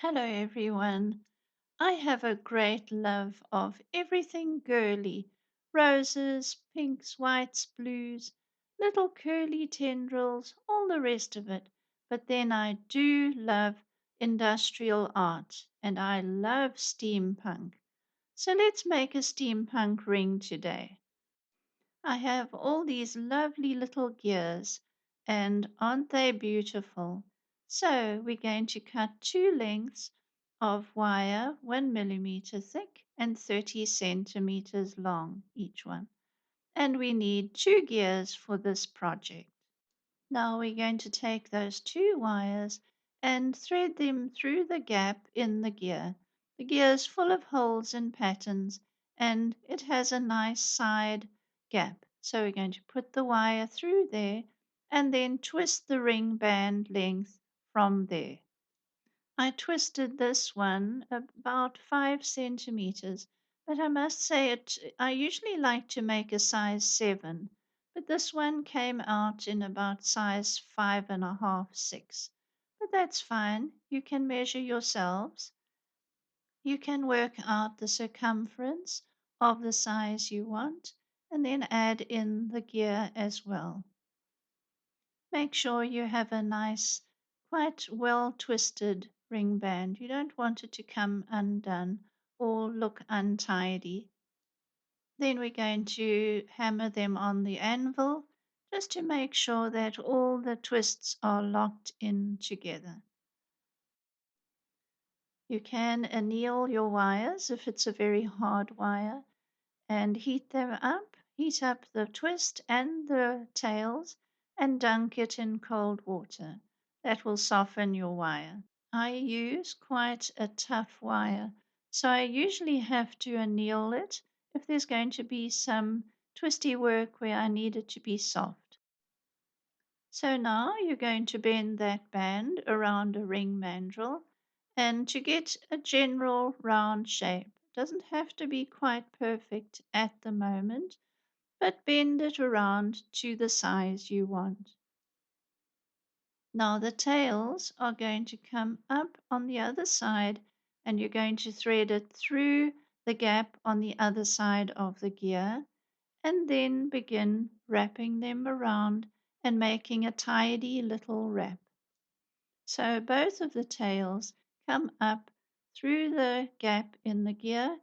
Hello, everyone. I have a great love of everything girly: roses, pinks, whites, blues, little curly tendrils, all the rest of it. But then I do love industrial art and I love steampunk. So let's make a steampunk ring today. I have all these lovely little gears, and aren't they beautiful? So we're going to cut two lengths of wire 1 millimeter thick and 30 centimeters long each one. And we need two gears for this project. Now we're going to take those two wires and thread them through the gap in the gear. The gear is full of holes and patterns and it has a nice side gap. So we're going to put the wire through there and then twist the ring band length from there. I twisted this one about 5 centimeters, but I must say I usually like to make a size 7, but this one came out in about size 5.5, 6. But that's fine. You can measure yourselves. You can work out the circumference of the size you want and then add in the gear as well. Make sure you have a nice, quite well twisted ring band. You don't want it to come undone or look untidy. Then we're going to hammer them on the anvil just to make sure that all the twists are locked in together. You can anneal your wires if it's a very hard wire and heat them up. Heat up the twist and the tails and dunk it in cold water. That will soften your wire. I use quite a tough wire, so I usually have to anneal it if there's going to be some twisty work where I need it to be soft. So now you're going to bend that band around a ring mandrel and to get a general round shape. It doesn't have to be quite perfect at the moment, but bend it around to the size you want. Now the tails are going to come up on the other side and you're going to thread it through the gap on the other side of the gear and then begin wrapping them around and making a tidy little wrap. So both of the tails come up through the gap in the gear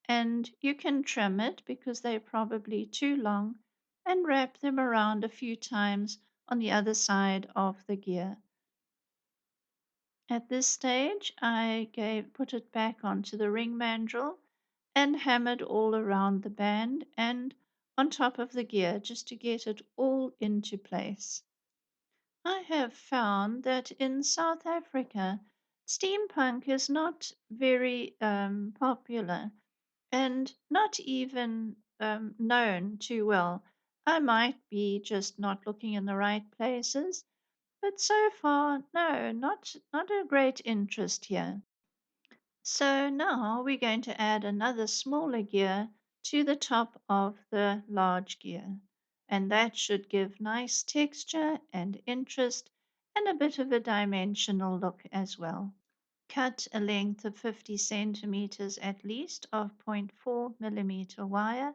and you can trim it because they're probably too long and wrap them around a few times on the other side of the gear. At this stage, put it back onto the ring mandrel and hammered all around the band and on top of the gear just to get it all into place. I have found that in South Africa, steampunk is not very popular and not even known too well. I might be just not looking in the right places, but so far, no, not a great interest here. So now we're going to add another smaller gear to the top of the large gear. And that should give nice texture and interest and a bit of a dimensional look as well. Cut a length of 50 centimeters at least of 0.4 millimeter wire.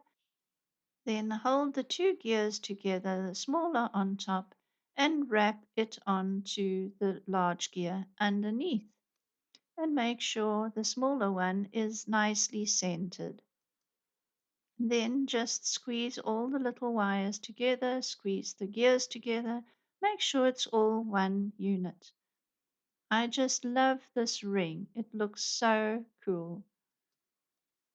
Then hold the two gears together, the smaller on top, and wrap it onto the large gear underneath. And make sure the smaller one is nicely centered. Then just squeeze all the little wires together, squeeze the gears together, make sure it's all one unit. I just love this ring. It looks so cool.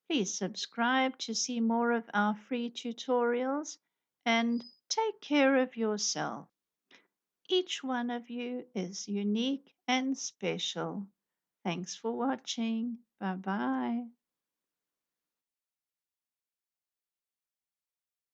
Please subscribe to see more of our free tutorials and take care of yourself. Each one of you is unique and special. Thanks for watching. Bye bye.